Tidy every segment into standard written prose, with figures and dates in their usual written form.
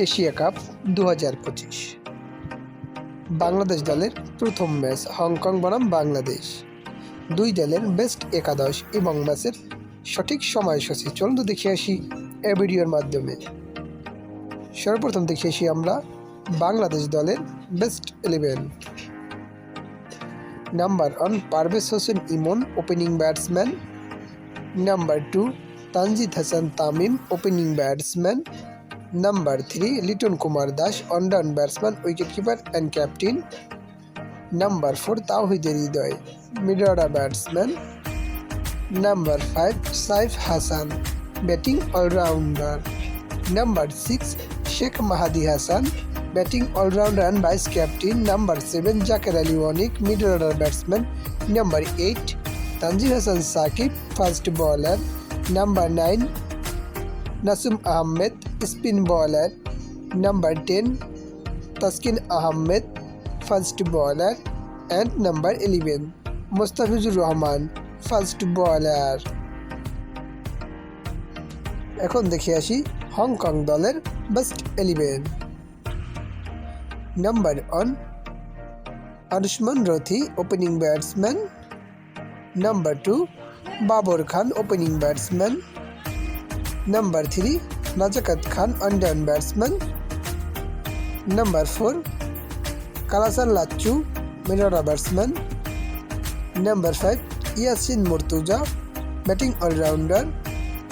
Asia cup 2025 Bangladesh দলের প্রথম match Hong Kong বনাম বাংলাদেশ। দুই দলের বেস্ট একাদশ এবং ম্যাচের সঠিক সময়সূচি চলুন দেখে আসি এই ভিডিওর মাধ্যমে। সর্বপ্রথম দেখে আসি আমরা বাংলাদেশ দলের best 11। Number 1 Parvez Hossain Emon, opening batsman. Number 2 Tanzid Hasan Tamim, opening batsman. Number 3 Liton Kumar Das, one down batsman, wicketkeeper and captain. Number 4 Towhid Hridoy, middle order batsman. Number 5 Saif Hasan, batting allrounder. Number 6 Sheikh Mahedi Hasan, batting allrounder and vice captain. Number 7 Jaker Ali Anik, middle order batsman. Number 8 Tanzim Hasan Sakib, fast bowler. Number 9 Nasum Ahmed, spin bowler. Number 10 Taskin Ahmed, fast bowler. And number 11 Mustafizur Rahman, fast bowler. এখন দেখে আসি Hong Kong দলের best 11। Number 1 Anshuman Rath, opening batsman. Number 2 Babar Khan, opening batsman. Number 3 Nizakat Khan, one down batsman. Number 4 Kalhan লাচ্চু, middle order batsman. Number 5 Yasim Murtaza, batting allrounder.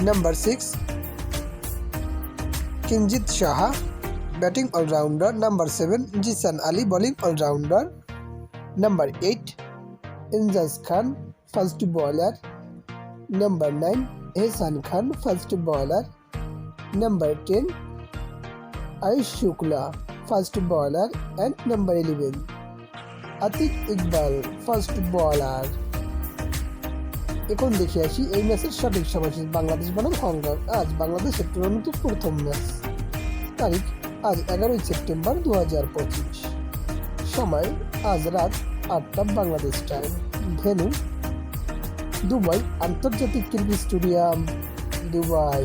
Number 6 Kinchit Shah, batting allrounder. Number 7 Zeeshan Ali, bowling allrounder. Number 8 ইনজাজ Khan, fast bowler. Number 9 Ehsan Khan, fast bowler. Number 10 Ayush Shukla, fast bowler. And number 11 Atiq Iqbal, fast bowler. এখন দেখে আসি এই ম্যাচের সঠিক সময়সূচি বাংলাদেশ বনাম Hong Kong. আজ বাংলাদেশের টুর্নামেন্টের প্রথম ম্যাচ। তারিখ আজ 11 সেপ্টেম্বর 2025। সময় আজ রাত 8টা বাংলাদেশ টাইম। ভেন্যু দুবাই আন্তর্জাতিক ক্রিকেট স্টেডিয়াম, দুবাই।